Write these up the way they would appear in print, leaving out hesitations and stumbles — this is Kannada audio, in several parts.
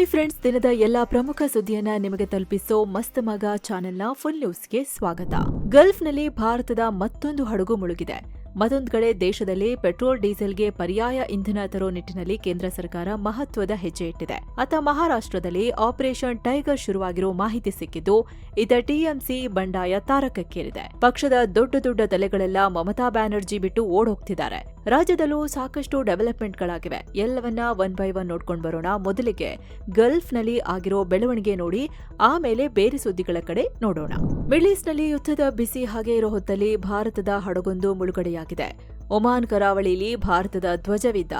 ಹಾಯ್ ಫ್ರೆಂಡ್ಸ್, ದಿನದ ಎಲ್ಲಾ ಪ್ರಮುಖ ಸುದ್ದಿಯನ್ನ ನಿಮಗೆ ತಲುಪಿಸೋ ಮಸ್ತ್ ಮಗ ಚಾನೆಲ್ನ ಫುಲ್ ನ್ಯೂಸ್ಗೆ ಸ್ವಾಗತ. ಗಲ್ಫ್ನಲ್ಲಿ ಭಾರತದ ಮತ್ತೊಂದು ಹಡಗು ಮುಳುಗಿದೆ. ಮತ್ತೊಂದು ಕಡೆ ದೇಶದಲ್ಲಿ ಪೆಟ್ರೋಲ್ ಡೀಸೆಲ್ಗೆ ಪರ್ಯಾಯ ಇಂಧನ ತರೋ ನಿಟ್ಟಿನಲ್ಲಿ ಕೇಂದ್ರ ಸರ್ಕಾರ ಮಹತ್ವದ ಹೆಜ್ಜೆ ಇಟ್ಟಿದೆ. ಅತ್ತ ಮಹಾರಾಷ್ಟ್ರದಲ್ಲಿ ಆಪರೇಷನ್ ಟೈಗರ್ ಶುರುವಾಗಿರೋ ಮಾಹಿತಿ ಸಿಕ್ಕಿದ್ದು, ಇತ್ತ ಟಿಎಂಸಿ ಬಂಡಾಯ ತಾರಕಕ್ಕೇರಿದೆ. ಪಕ್ಷದ ದೊಡ್ಡ ದೊಡ್ಡ ತಲೆಗಳೆಲ್ಲ ಮಮತಾ ಬ್ಯಾನರ್ಜಿ ಬಿಟ್ಟು ಓಡೋಗ್ತಿದ್ದಾರೆ. ರಾಜ್ಯದಲ್ಲೂ ಸಾಕಷ್ಟು ಡೆವಲಪ್ಮೆಂಟ್ಗಳಾಗಿವೆ. ಎಲ್ಲವನ್ನ ಒನ್ ಬೈ ಒನ್ ನೋಡ್ಕೊಂಡು ಬರೋಣ. ಮೊದಲಿಗೆ ಗಲ್ಫ್ನಲ್ಲಿ ಆಗಿರೋ ಬೆಳವಣಿಗೆ ನೋಡಿ, ಆಮೇಲೆ ಬೇರೆ ಸುದ್ದಿಗಳ ಕಡೆ ನೋಡೋಣ. ಮಿಡ್ಲ್ ಈಸ್ಟ್ನಲ್ಲಿ ಯುದ್ಧದ ಬಿಸಿ ಹಾಗೆ ಇರೋ ಹೊತ್ತಲ್ಲಿ ಭಾರತದ ಹಡಗೊಂದು ಮುಳುಗಡೆಯಾಗಿದೆ. ಒಮಾನ್ ಕರಾವಳಿಯಲ್ಲಿ ಭಾರತದ ಧ್ವಜವಿದ್ದ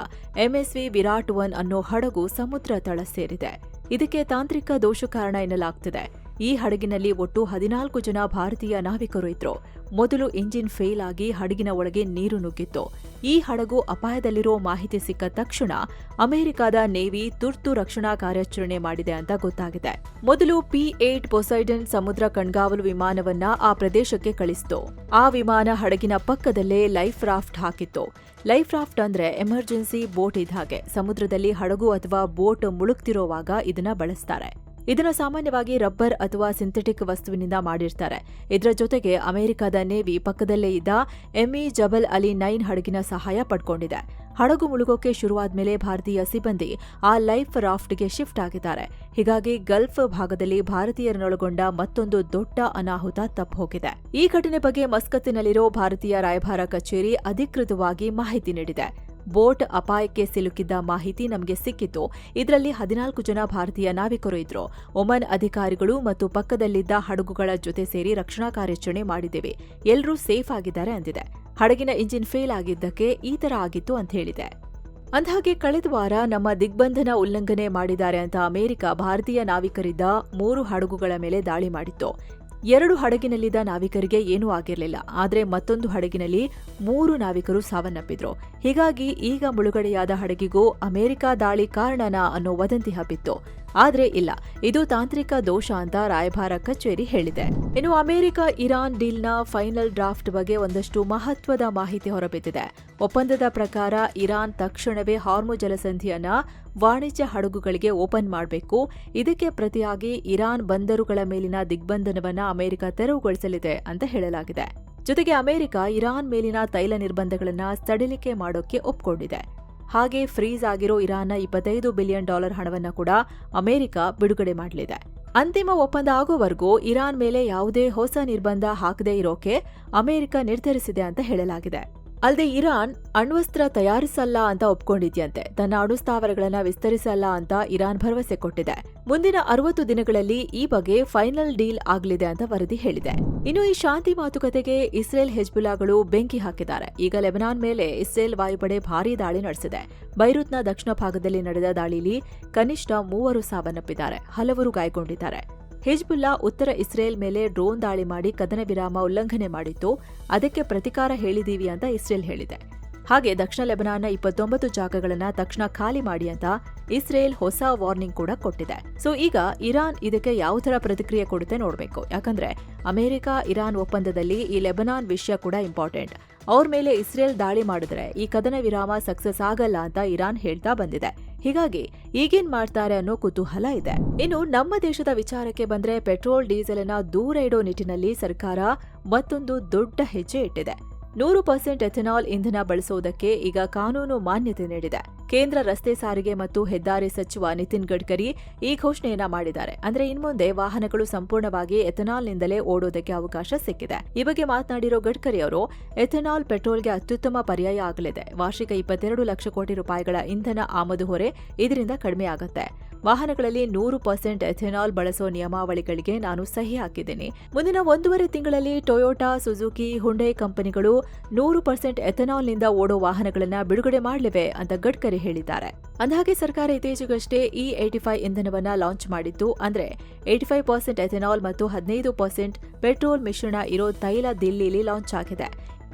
ಎಂಎಸ್ವಿ ವಿರಾಟ್ 1 ಅನ್ನೋ ಹಡಗು ಸಮುದ್ರ ತಳ ಸೇರಿದೆ. ಇದಕ್ಕೆ ತಾಂತ್ರಿಕ ದೋಷ ಕಾರಣ ಎನ್ನಲಾಗ್ತಿದೆ. ಈ ಹಡಗಿನಲ್ಲಿ ಒಟ್ಟು 14 ಜನ ಭಾರತೀಯ ನಾವಿಕರು ಇದ್ರು. ಮೊದಲು ಇಂಜಿನ್ ಫೇಲ್ ಆಗಿ ಹಡಗಿನ ಒಳಗೆ ನೀರು ನುಗ್ಗಿತ್ತು. ಈ ಹಡಗು ಅಪಾಯದಲ್ಲಿರೋ ಮಾಹಿತಿ ಸಿಕ್ಕ ತಕ್ಷಣ ಅಮೆರಿಕದ ನೇವಿ ತುರ್ತು ರಕ್ಷಣಾ ಕಾರ್ಯಾಚರಣೆ ಮಾಡಿದೆ ಅಂತ ಗೊತ್ತಾಗಿದೆ. ಮೊದಲು P-8 ಪೊಸೈಡನ್ ಸಮುದ್ರ ಕಣ್ಗಾವಲು ವಿಮಾನವನ್ನ ಆ ಪ್ರದೇಶಕ್ಕೆ ಕಳಿಸಿತು. ಆ ವಿಮಾನ ಹಡಗಿನ ಪಕ್ಕದಲ್ಲೇ ಲೈಫ್ ರಾಫ್ಟ್ ಹಾಕಿತ್ತು. ಲೈಫ್ ರಾಫ್ಟ್ ಅಂದ್ರೆ ಎಮರ್ಜೆನ್ಸಿ ಬೋಟ್ ಇದ್ದ ಹಾಗೆ. ಸಮುದ್ರದಲ್ಲಿ ಹಡಗು ಅಥವಾ ಬೋಟ್ ಮುಳುಗ್ತಿರೋವಾಗ ಇದನ್ನ ಬಳಸ್ತಾರೆ. ಇದನ್ನು ಸಾಮಾನ್ಯವಾಗಿ ರಬ್ಬರ್ ಅಥವಾ ಸಿಂಥೆಟಿಕ್ ವಸ್ತುವಿನಿಂದ ಮಾಡಿರ್ತಾರೆ. ಇದರ ಜೊತೆಗೆ ಅಮೆರಿಕದ ನೇವಿ ಪಕ್ಕದಲ್ಲೇ ಇದ್ದ ಎಂಇ ಜಬಲ್ ಅಲಿ 9 ಹಡಗಿನ ಸಹಾಯ ಪಡ್ಕೊಂಡಿದೆ. ಹಡಗು ಮುಳುಗೋಕೆ ಶುರುವಾದ್ಮೇಲೆ ಭಾರತೀಯ ಸಿಬ್ಬಂದಿ ಆ ಲೈಫ್ ರಾಫ್ಟ್ಗೆ ಶಿಫ್ಟ್ ಆಗಿದ್ದಾರೆ. ಹೀಗಾಗಿ ಗಲ್ಫ್ ಭಾಗದಲ್ಲಿ ಭಾರತೀಯರನ್ನೊಳಗೊಂಡ ಮತ್ತೊಂದು ದೊಡ್ಡ ಅನಾಹುತ ತಪ್ಪೋಗಿದೆ. ಈ ಘಟನೆ ಬಗ್ಗೆ ಮಸ್ಕತ್ತಿನಲ್ಲಿರೋ ಭಾರತೀಯ ರಾಯಭಾರ ಕಚೇರಿ ಅಧಿಕೃತವಾಗಿ ಮಾಹಿತಿ ನೀಡಿದೆ. ಬೋಟ್ ಅಪಾಯಕ್ಕೆ ಸಿಲುಕಿದ್ದ ಮಾಹಿತಿ ನಮಗೆ ಸಿಕ್ಕಿತ್ತು. ಇದರಲ್ಲಿ 14 ಜನ ಭಾರತೀಯ ನಾವಿಕರು ಇದ್ರು. ಒಮನ್ ಅಧಿಕಾರಿಗಳು ಮತ್ತು ಪಕ್ಕದಲ್ಲಿದ್ದ ಹಡಗುಗಳ ಜೊತೆ ಸೇರಿ ರಕ್ಷಣಾ ಕಾರ್ಯಾಚರಣೆ ಮಾಡಿದ್ದೇವೆ. ಎಲ್ಲರೂ ಸೇಫ್ ಆಗಿದ್ದಾರೆ ಅಂದಿದೆ. ಹಡಗಿನ ಇಂಜಿನ್ ಫೇಲ್ ಆಗಿದ್ದಕ್ಕೆ ಈ ತರ ಆಗಿತ್ತು ಅಂತ ಹೇಳಿದೆ. ಅಂದಹಾಗೆ ಕಳೆದ ವಾರ ನಮ್ಮ ದಿಗ್ಬಂಧನ ಉಲ್ಲಂಘನೆ ಮಾಡಿದ್ದಾರೆ ಅಂತ ಅಮೆರಿಕ ಭಾರತೀಯ ನಾವಿಕರಿದ್ದ 3 ಹಡಗುಗಳ ಮೇಲೆ ದಾಳಿ ಮಾಡಿತ್ತು. 2 ಹಡಗಿನಲ್ಲಿದ್ದ ನಾವಿಕರಿಗೆ ಏನೂ ಆಗಿರಲಿಲ್ಲ. ಆದರೆ ಮತ್ತೊಂದು ಹಡಗಿನಲ್ಲಿ 3 ನಾವಿಕರು ಸಾವನ್ನಪ್ಪಿದ್ರು. ಹೀಗಾಗಿ ಈಗ ಮುಳುಗಡೆಯಾದ ಹಡಗಿಗೂ ಅಮೆರಿಕ ದಾಳಿ ಕಾರಣನಾ ಅನ್ನೋ ವದಂತಿ ಹಬ್ಬಿತ್ತು. ಆದ್ರೆ ಇಲ್ಲ, ಇದು ತಾಂತ್ರಿಕ ದೋಷ ಅಂತ ರಾಯಭಾರ ಕಚೇರಿ ಹೇಳಿದೆ. ಇನ್ನು ಅಮೆರಿಕ ಇರಾನ್ ಡೀಲ್ನ ಫೈನಲ್ ಡ್ರಾಫ್ಟ್ ಬಗ್ಗೆ ಒಂದಷ್ಟು ಮಹತ್ವದ ಮಾಹಿತಿ ಹೊರಬಿದ್ದಿದೆ. ಒಪ್ಪಂದದ ಪ್ರಕಾರ ಇರಾನ್ ತಕ್ಷಣವೇ ಹಾರ್ಮುಜ್ ಜಲಸಂಧಿಯನ್ನ ವಾಣಿಜ್ಯ ಹಡಗುಗಳಿಗೆ ಓಪನ್ ಮಾಡಬೇಕು. ಇದಕ್ಕೆ ಪ್ರತಿಯಾಗಿ ಇರಾನ್ ಬಂದರುಗಳ ಮೇಲಿನ ದಿಗ್ಬಂಧನವನ್ನ ಅಮೆರಿಕ ತೆರವುಗೊಳಿಸಲಿದೆ ಅಂತ ಹೇಳಲಾಗಿದೆ. ಜೊತೆಗೆ ಅಮೆರಿಕ ಇರಾನ್ ಮೇಲಿನ ತೈಲ ನಿರ್ಬಂಧಗಳನ್ನ ಸಡಿಲಿಕೆ ಮಾಡೋಕೆ ಒಪ್ಕೊಂಡಿದೆ. ಹಾಗೆ ಫ್ರೀಸ್ ಆಗಿರೋ ಇರಾನ್ನ $25 ಬಿಲಿಯನ್ ಹಣವನ್ನ ಕೂಡ ಅಮೆರಿಕ ಬಿಡುಗಡೆ ಮಾಡಲಿದೆ. ಅಂತಿಮ ಒಪ್ಪಂದ ಆಗೋವರೆಗೂ ಇರಾನ್ ಮೇಲೆ ಯಾವುದೇ ಹೊಸ ನಿರ್ಬಂಧ ಹಾಕದೇ ಇರೋಕೆ ಅಮೆರಿಕ ನಿರ್ಧರಿಸಿದೆ ಅಂತ ಹೇಳಲಾಗಿದೆ. ಅಲ್ಲದೆ ಇರಾನ್ ಅಣ್ವಸ್ತ್ರ ತಯಾರಿಸಲ್ಲ ಅಂತ ಒಪ್ಕೊಂಡಿದ್ಯಂತೆ. ತನ್ನ ಅಣುಸ್ಥಾವರಗಳನ್ನ ವಿಸ್ತರಿಸಲ್ಲ ಅಂತ ಇರಾನ್ ಭರವಸೆ ಕೊಟ್ಟಿದೆ. ಮುಂದಿನ 60 ದಿನಗಳಲ್ಲಿ ಈ ಬಗ್ಗೆ ಫೈನಲ್ ಡೀಲ್ ಆಗಲಿದೆ ಅಂತ ವರದಿ ಹೇಳಿದೆ. ಇನ್ನು ಈ ಶಾಂತಿ ಮಾತುಕತೆಗೆ ಇಸ್ರೇಲ್ ಹೆಜ್ಬುಲ್ಲಾಗಳು ಬೆಂಕಿ ಹಾಕಿದ್ದಾರೆ. ಈಗ ಲೆಬನಾನ್ ಮೇಲೆ ಇಸ್ರೇಲ್ ವಾಯುಪಡೆ ಭಾರೀ ದಾಳಿ ನಡೆಸಿದೆ. ಬೈರುತ್ನ ದಕ್ಷಿಣ ಭಾಗದಲ್ಲಿ ನಡೆದ ದಾಳಿಯಲ್ಲಿ ಕನಿಷ್ಠ 3 ಸಾವನ್ನಪ್ಪಿದ್ದಾರೆ, ಹಲವರು ಗಾಯಗೊಂಡಿದ್ದಾರೆ. ಹಿಜ್ಬುಲ್ಲಾ ಉತ್ತರ ಇಸ್ರೇಲ್ ಮೇಲೆ ಡ್ರೋನ್ ದಾಳಿ ಮಾಡಿ ಕದನ ವಿರಾಮ ಉಲ್ಲಂಘನೆ ಮಾಡಿತ್ತು. ಅದಕ್ಕೆ ಪ್ರತಿಕಾರ ಹೇಳಿದೀವಿ ಅಂತ ಇಸ್ರೇಲ್ ಹೇಳಿದೆ. ಹಾಗೆ ದಕ್ಷಿಣ ಲೆಬನಾನ್ನ 29 ಜಾಗಗಳನ್ನ ತಕ್ಷಣ ಖಾಲಿ ಮಾಡಿ ಅಂತ ಇಸ್ರೇಲ್ ಹೊಸ ವಾರ್ನಿಂಗ್ ಕೂಡ ಕೊಟ್ಟಿದೆ. ಸೊ ಈಗ ಇರಾನ್ ಇದಕ್ಕೆ ಯಾವ ತರ ಪ್ರತಿಕ್ರಿಯೆ ಕೊಡುತ್ತೆ ನೋಡಬೇಕು. ಯಾಕಂದ್ರೆ ಅಮೆರಿಕ ಇರಾನ್ ಒಪ್ಪಂದದಲ್ಲಿ ಈ ಲೆಬನಾನ್ ವಿಷಯ ಕೂಡ ಇಂಪಾರ್ಟೆಂಟ್. ಅವ್ರ ಮೇಲೆ ಇಸ್ರೇಲ್ ದಾಳಿ ಮಾಡಿದ್ರೆ ಈ ಕದನ ವಿರಾಮ ಸಕ್ಸಸ್ ಆಗಲ್ಲ ಅಂತ ಇರಾನ್ ಹೇಳ್ತಾ ಬಂದಿದೆ. ಹೀಗಾಗಿ ಈಗೇನ್ ಮಾಡ್ತಾರೆ ಅನ್ನೋ ಕುತೂಹಲ ಇದೆ. ಇನ್ನು ನಮ್ಮ ದೇಶದ ವಿಚಾರಕ್ಕೆ ಬಂದ್ರೆ, ಪೆಟ್ರೋಲ್ ಡೀಸೆಲ್ ಅನ್ನ ದೂರ ಇಡೋ ನಿಟ್ಟಿನಲ್ಲಿ ಸರ್ಕಾರ ಮತ್ತೊಂದು ದೊಡ್ಡ ಹೆಜ್ಜೆ ಇಟ್ಟಿದೆ. 100% ಎಥೆನಾಲ್ ಇಂಧನ ಬಳಸುವುದಕ್ಕೆ ಈಗ ಕಾನೂನು ಮಾನ್ಯತೆ ನೀಡಿದೆ. ಕೇಂದ್ರ ರಸ್ತೆ ಸಾರಿಗೆ ಮತ್ತು ಹೆದ್ದಾರಿ ಸಚಿವ ನಿತಿನ್ ಗಡ್ಕರಿ ಈ ಘೋಷಣೆಯನ್ನ ಮಾಡಿದ್ದಾರೆ. ಅಂದ್ರೆ ಇನ್ಮುಂದೆ ವಾಹನಗಳು ಸಂಪೂರ್ಣವಾಗಿ ಎಥೆನಾಲ್ನಿಂದಲೇ ಓಡೋದಕ್ಕೆ ಅವಕಾಶ ಸಿಕ್ಕಿದೆ. ಈ ಬಗ್ಗೆ ಮಾತನಾಡಿರೋ ಗಡ್ಕರಿ ಅವರು, ಎಥೆನಾಲ್ ಪೆಟ್ರೋಲ್ಗೆ ಅತ್ಯುತ್ತಮ ಪರ್ಯಾಯ ಆಗಲಿದೆ. ವಾರ್ಷಿಕ 22 ಲಕ್ಷ ಕೋಟಿ ರೂಪಾಯಿಗಳ ಇಂಧನ ಆಮದು ಹೊರೆ ಇದರಿಂದ ಕಡಿಮೆ ಆಗುತ್ತೆ. ವಾಹನಗಳಲ್ಲಿ 100% ಎಥೆನಾಲ್ ಬಳಸೋ ನಿಯಮಾವಳಿಗಳಿಗೆ ನಾನು ಸಹಿ ಹಾಕಿದ್ದೀನಿ. ಮುಂದಿನ 1.5 ತಿಂಗಳಲ್ಲಿ ಟೊಯೋಟಾ, ಸುಜುಕಿ, ಹುಂಡೈ ಕಂಪನಿಗಳು 100% ಎಥೆನಾಲ್ನಿಂದ ಓಡೋ ವಾಹನಗಳನ್ನ ಬಿಡುಗಡೆ ಮಾಡಲಿವೆ ಅಂತ ಗಡ್ಕರಿ ಹೇಳಿದ್ದಾರೆ. ಅಂದಹಾಗೆ ಸರ್ಕಾರ ಇತ್ತೀಚೆಗಷ್ಟೇ E85 ಇಂಧನವನ್ನ ಲಾಂಚ್ ಮಾಡಿತ್ತು. ಅಂದ್ರೆ 85% ಎಥೆನಾಲ್ ಮತ್ತು 15% ಪೆಟ್ರೋಲ್ ಮಿಶ್ರಣ ಇರೋ ತೈಲ ದಿಲ್ಲಿಲಿ ಲಾಂಚ್ ಆಗಿದೆ.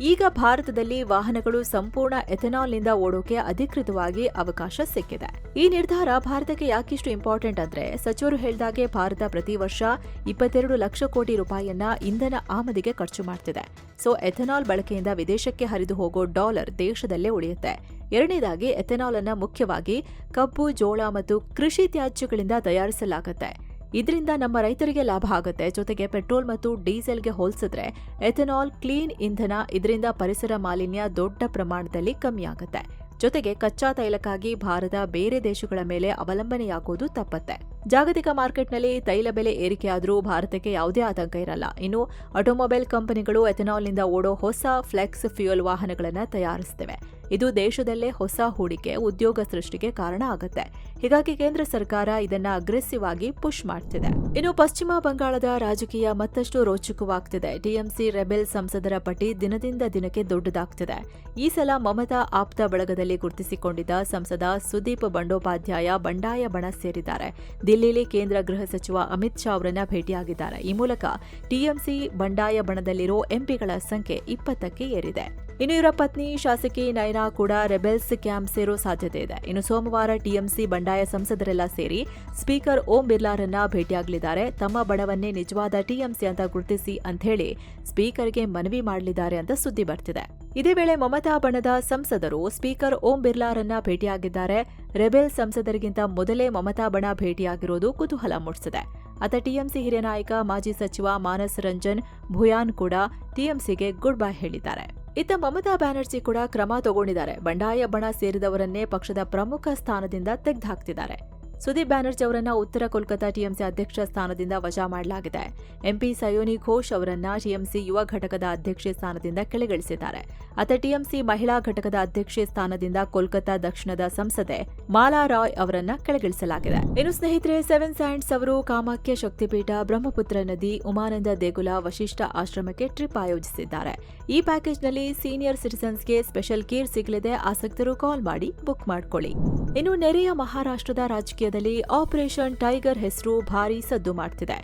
ಈಗ ಭಾರತದಲ್ಲಿ ವಾಹನಗಳು ಸಂಪೂರ್ಣ ಎಥೆನಾಲ್ನಿಂದ ಓಡೋಕೆ ಅಧಿಕೃತವಾಗಿ ಅವಕಾಶ ಸಿಕ್ಕಿದೆ. ಈ ನಿರ್ಧಾರ ಭಾರತಕ್ಕೆ ಯಾಕಿಷ್ಟು ಇಂಪಾರ್ಟೆಂಟ್ ಅಂದ್ರೆ, ಸಚಿವರು ಹೇಳಿದಾಗೆ ಭಾರತ ಪ್ರತಿ ವರ್ಷ 22 ಲಕ್ಷ ಕೋಟಿ ರೂಪಾಯಿಯನ್ನ ಇಂಧನ ಆಮದಿಗೆ ಖರ್ಚು ಮಾಡ್ತಿದೆ. ಸೊ ಎಥೆನಾಲ್ ಬಳಕೆಯಿಂದ ವಿದೇಶಕ್ಕೆ ಹರಿದು ಹೋಗೋ ಡಾಲರ್ ದೇಶದಲ್ಲೇ ಉಳಿಯುತ್ತೆ. ಎರಡನೇದಾಗಿ ಎಥೆನಾಲ್ ಅನ್ನ ಮುಖ್ಯವಾಗಿ ಕಬ್ಬು, ಜೋಳ ಮತ್ತು ಕೃಷಿ ತ್ಯಾಜ್ಯಗಳಿಂದ ತಯಾರಿಸಲಾಗುತ್ತೆ. ಇದರಿಂದ ನಮ್ಮ ರೈತರಿಗೆ ಲಾಭ ಆಗುತ್ತೆ. ಜೊತೆಗೆ ಪೆಟ್ರೋಲ್ ಮತ್ತು ಡೀಸೆಲ್ಗೆ ಹೋಲಿಸಿದ್ರೆ ಎಥೆನಾಲ್ ಕ್ಲೀನ್ ಇಂಧನ. ಇದರಿಂದ ಪರಿಸರ ಮಾಲಿನ್ಯ ದೊಡ್ಡ ಪ್ರಮಾಣದಲ್ಲಿ ಕಮ್ಮಿ ಆಗುತ್ತೆ. ಜೊತೆಗೆ ಕಚ್ಚಾ ತೈಲಕ್ಕಾಗಿ ಭಾರತ ಬೇರೆ ದೇಶಗಳ ಮೇಲೆ ಅವಲಂಬನೆಯಾಗುವುದು ತಪ್ಪತ್ತೆ. ಜಾಗತಿಕ ಮಾರ್ಕೆಟ್ನಲ್ಲಿ ತೈಲ ಬೆಲೆ ಏರಿಕೆಯಾದರೂ ಭಾರತಕ್ಕೆ ಯಾವುದೇ ಆತಂಕ ಇರಲ್ಲ. ಇನ್ನು ಆಟೋಮೊಬೈಲ್ ಕಂಪನಿಗಳು ಎಥೆನಾಲ್ನಿಂದ ಓಡೋ ಹೊಸ ಫ್ಲೆಕ್ಸ್ ಫ್ಯೂಯಲ್ ವಾಹನಗಳನ್ನು ತಯಾರಿಸುತ್ತಿವೆ. ಇದು ದೇಶದಲ್ಲೇ ಹೊಸ ಹೂಡಿಕೆ, ಉದ್ಯೋಗ ಸೃಷ್ಟಿಗೆ ಕಾರಣ ಆಗುತ್ತೆ. ಹೀಗಾಗಿ ಕೇಂದ್ರ ಸರ್ಕಾರ ಇದನ್ನ ಅಗ್ರೆಸಿವ್ ಆಗಿ ಪುಷ್ ಮಾಡ್ತಿದೆ. ಇನ್ನು ಪಶ್ಚಿಮ ಬಂಗಾಳದ ರಾಜಕೀಯ ಮತ್ತಷ್ಟು ರೋಚಕವಾಗ್ತಿದೆ. ಟಿಎಂಸಿ ರೆಬೆಲ್ ಸಂಸದರ ಪಟ್ಟಿ ದಿನದಿಂದ ದಿನಕ್ಕೆ ದೊಡ್ಡದಾಗ್ತಿದೆ. ಈ ಸಲ ಮಮತಾ ಆಪ್ತ ಬಳಗದಲ್ಲಿ ಗುರುತಿಸಿಕೊಂಡಿದ್ದ ಸಂಸದ ಸುದೀಪ್ ಬಂಡೋಪಾಧ್ಯಾಯ ಬಂಡಾಯ ಬಣ ಸೇರಿದ್ದಾರೆ. ದಿಲ್ಲಿಯಲ್ಲಿ ಕೇಂದ್ರ ಗೃಹ ಸಚಿವ ಅಮಿತ್ ಶಾ ಅವರನ್ನ ಭೇಟಿಯಾಗಿದ್ದಾರೆ. ಈ ಮೂಲಕ ಟಿಎಂಸಿ ಬಂಡಾಯ ಬಣದಲ್ಲಿರೋ ಎಂಪಿಗಳ ಸಂಖ್ಯೆ 20ಕ್ಕೆ ಏರಿದೆ. ಇನ್ನು ಇವರ ಪತ್ನಿ ಶಾಸಕಿ ನಯನಾ ಕೂಡ ರೆಬೆಲ್ಸ್ ಕ್ಯಾಂಪ್ ಸೇರೋ ಸಾಧ್ಯತೆ ಇದೆ. ಇನ್ನು ಸೋಮವಾರ ಟಿಎಂಸಿ ಬಂಡಾಯ ಸಂಸದರೆಲ್ಲ ಸೇರಿ ಸ್ಪೀಕರ್ ಓಂ ಬಿರ್ಲಾರನ್ನ ಭೇಟಿಯಾಗಲಿದ್ದಾರೆ. ತಮ್ಮ ಬಣವನ್ನೇ ನಿಜವಾದ ಟಿಎಂಸಿ ಅಂತ ಗುರುತಿಸಿ ಅಂಥೇಳಿ ಸ್ಪೀಕರ್ಗೆ ಮನವಿ ಮಾಡಲಿದ್ದಾರೆ ಅಂತ ಸುದ್ದಿ ಬರ್ತಿದೆ. ಇದೇ ವೇಳೆ ಮಮತಾ ಬಣದ ಸಂಸದರು ಸ್ಪೀಕರ್ ಓಂ ಬಿರ್ಲಾರನ್ನ ಭೇಟಿಯಾಗಿದ್ದಾರೆ. ರೆಬೆಲ್ ಸಂಸದರಿಗಿಂತ ಮೊದಲೇ ಮಮತಾ ಬಣ ಭೇಟಿಯಾಗಿರೋದು ಕುತೂಹಲ ಮೂಡಿಸಿದೆ. ಅತ ಟಿಎಂಸಿ ಹಿರಿಯ ನಾಯಕ ಮಾಜಿ ಸಚಿವ ಮಾನಸ್ ರಂಜನ್ ಭುಯಾನ್ ಕೂಡ ಟಿಎಂಸಿಗೆ ಗುಡ್ ಬೈ ಹೇಳಿದ್ದಾರೆ. ಇತ್ತ ಮಮತಾ ಬ್ಯಾನರ್ಜಿ ಕೂಡ ಕ್ರಮ ತಗೊಂಡಿದ್ದಾರೆ. ಬಂಡಾಯ ಬಣ ಸೇರಿದವರನ್ನೇ ಪಕ್ಷದ ಪ್ರಮುಖ ಸ್ಥಾನದಿಂದ ತೆಗೆದುಹಾಕ್ತಿದ್ದಾರೆ. ಸುದೀಪ್ ಬ್ಯಾನರ್ಜಿ ಅವರನ್ನ ಉತ್ತರ ಕೋಲ್ಕತಾ ಟಿಎಂಸಿ ಅಧ್ಯಕ್ಷ ಸ್ಥಾನದಿಂದ ವಜಾ ಮಾಡಲಾಗಿದೆ. ಎಂಪಿ ಸಯೋನಿ ಘೋಷ್ ಅವರನ್ನ ಟಿಎಂಸಿ ಯುವ ಘಟಕದ ಅಧ್ಯಕ್ಷೆ ಸ್ಥಾನದಿಂದ ಕೆಳಗಿಳಿಸಿದ್ದಾರೆ. ಅತ ಟಿಎಂಸಿ ಮಹಿಳಾ ಘಟಕದ ಅಧ್ಯಕ್ಷೆ ಸ್ಥಾನದಿಂದ ಕೋಲ್ಕತಾ ದಕ್ಷಿಣದ ಸಂಸದೆ ಮಾಲಾ ರಾಯ್ ಅವರನ್ನ ಕೆಳಗಿಳಿಸಲಾಗಿದೆ. ಇನ್ನು ಸ್ನೇಹಿತರೆ, ಸೆವೆನ್ ಸ್ಯಾಂಡ್ಸ್ ಅವರು ಕಾಮಾಖ್ಯ ಶಕ್ತಿಪೀಠ, ಬ್ರಹ್ಮಪುತ್ರ ನದಿ, ಉಮಾನಂದ ದೇಗುಲ, ವಶಿಷ್ಠ ಆಶ್ರಮಕ್ಕೆ ಟ್ರಿಪ್ ಆಯೋಜಿಸಿದ್ದಾರೆ. ಈ ಪ್ಯಾಕೇಜ್ನಲ್ಲಿ ಸೀನಿಯರ್ ಸಿಟಿಸನ್ಸ್ಗೆ ಸ್ಪೆಷಲ್ ಕೇರ್ ಸಿಗಲಿದೆ. ಆಸಕ್ತರು ಕಾಲ್ ಮಾಡಿ ಬುಕ್ ಮಾಡ್ಕೊಳ್ಳಿ. ಇನ್ನು ನೆರೆಯ ಮಹಾರಾಷ್ಟ್ರದ ರಾಜಕೀಯದಲ್ಲಿ ಆಪರೇಷನ್ ಟೈಗರ್ ಹೆಸರು ಭಾರೀ ಸದ್ದು ಮಾಡ್ತಿದೆ.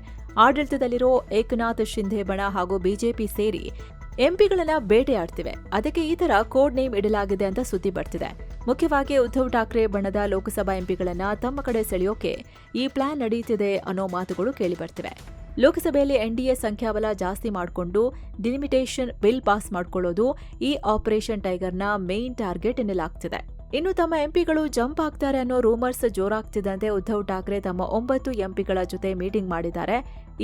ಆಡಳಿತದಲ್ಲಿರೋ ಏಕನಾಥ್ ಶಿಂಧೆ ಬಣ ಹಾಗೂ ಬಿಜೆಪಿ ಸೇರಿ ಎಂಪಿಗಳನ್ನ ಬೇಟೆಯಾಡ್ತಿವೆ. ಅದಕ್ಕೆ ಈ ತರ ಕೋಡ್ ನೇಮ್ ಇಡಲಾಗಿದೆ ಅಂತ ಸುದ್ದಿ ಬರ್ತಿದೆ. ಮುಖ್ಯವಾಗಿ ಉದ್ಧವ್ ಠಾಕ್ರೆ ಬಣದ ಲೋಕಸಭಾ ಎಂಪಿಗಳನ್ನ ತಮ್ಮ ಕಡೆ ಸೆಳೆಯೋಕೆ ಈ ಪ್ಲಾನ್ ನಡೆಯುತ್ತಿದೆ ಅನ್ನೋ ಮಾತುಗಳು ಕೇಳಿಬರ್ತಿವೆ. ಲೋಕಸಭೆಯಲ್ಲಿ ಎನ್ಡಿಎ ಸಂಖ್ಯಾಬಲ ಜಾಸ್ತಿ ಮಾಡಿಕೊಂಡು ಡಿಲಿಮಿಟೇಷನ್ ಬಿಲ್ ಪಾಸ್ ಮಾಡಿಕೊಳ್ಳೋದು ಈ ಆಪರೇಷನ್ ಟೈಗರ್ನ ಮೇನ್ ಟಾರ್ಗೆಟ್ ಎನ್ನಲಾಗ್ತಿದೆ. ಇನ್ನು ತಮ್ಮ ಎಂಪಿಗಳು ಜಂಪ್ ಆಗ್ತಾರೆ ಅನ್ನೋ ರೂಮರ್ಸ್ ಜೋರಾಗ್ತಿದ್ದಂತೆ ಉದ್ಧವ್ ಠಾಕ್ರೆ ತಮ್ಮ 9 ಎಂಪಿಗಳ ಜೊತೆ ಮೀಟಿಂಗ್ ಮಾಡಿದ್ದಾರೆ.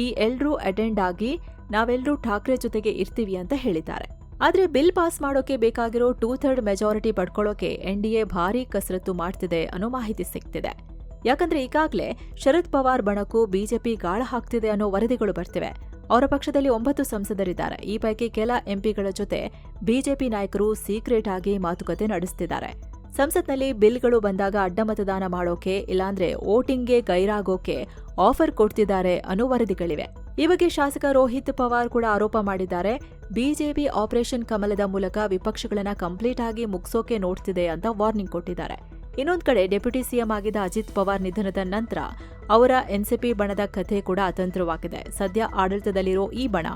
ಈ ಎಲ್ರೂ ಅಟೆಂಡ್ ಆಗಿ ನಾವೆಲ್ಲರೂ ಠಾಕ್ರೆ ಜೊತೆಗೆ ಇರ್ತೀವಿ ಅಂತ ಹೇಳಿದ್ದಾರೆ. ಆದ್ರೆ ಬಿಲ್ ಪಾಸ್ ಮಾಡೋಕೆ ಬೇಕಾಗಿರೋ 2/3 ಮೆಜಾರಿಟಿ ಪಡ್ಕೊಳ್ಳೋಕೆ ಎನ್ಡಿಎ ಭಾರೀ ಕಸರತ್ತು ಮಾಡ್ತಿದೆ ಅನ್ನೋ ಮಾಹಿತಿ ಸಿಗ್ತಿದೆ. ಯಾಕಂದ್ರೆ ಈಗಾಗಲೇ ಶರದ್ ಪವಾರ್ ಬಣಕ್ಕೂ ಬಿಜೆಪಿ ಗಾಳ ಹಾಕ್ತಿದೆ ಅನ್ನೋ ವರದಿಗಳು ಬರ್ತಿವೆ. ಅವರ ಪಕ್ಷದಲ್ಲಿ 9 ಸಂಸದರಿದ್ದಾರೆ. ಈ ಪೈಕಿ ಕೆಲ ಎಂಪಿಗಳ ಜೊತೆ ಬಿಜೆಪಿ ನಾಯಕರು ಸೀಕ್ರೆಟ್ ಆಗಿ ಮಾತುಕತೆ ನಡೆಸುತ್ತಿದ್ದಾರೆ. ಸಂಸತ್ನಲ್ಲಿ ಬಿಲ್ಗಳು ಬಂದಾಗ ಅಡ್ಡ ಮತದಾನ ಮಾಡೋಕೆ ಇಲ್ಲಾಂದ್ರೆ ವೋಟಿಂಗ್ಗೆ ಗೈರಾಗೋಕೆ ಆಫರ್ ಕೊಡ್ತಿದ್ದಾರೆ ಅನ್ನೋ ವರದಿಗಳಿವೆ. ಈ ಬಗ್ಗೆ ಶಾಸಕ ರೋಹಿತ್ ಪವಾರ್ ಕೂಡ ಆರೋಪ ಮಾಡಿದ್ದಾರೆ. ಬಿಜೆಪಿ ಆಪರೇಷನ್ ಕಮಲದ ಮೂಲಕ ವಿಪಕ್ಷಗಳನ್ನ ಕಂಪ್ಲೀಟ್ ಆಗಿ ಮುಗಿಸೋಕೆ ನೋಡ್ತಿದೆ ಅಂತ ವಾರ್ನಿಂಗ್ ಕೊಟ್ಟಿದ್ದಾರೆ. ಇನ್ನೊಂದು ಕಡೆ ಡೆಪ್ಯೂಟಿ ಸಿಎಂ ಆಗಿದ್ದ ಅಜಿತ್ ಪವಾರ್ ನಿಧನದ ನಂತರ ಅವರ ಎನ್ಸಿಪಿ ಬಣದ ಕಥೆ ಕೂಡ ಅತಂತ್ರವಾಗಿದೆ. ಸದ್ಯ ಆಡಳಿತದಲ್ಲಿರೋ ಈ ಬಣ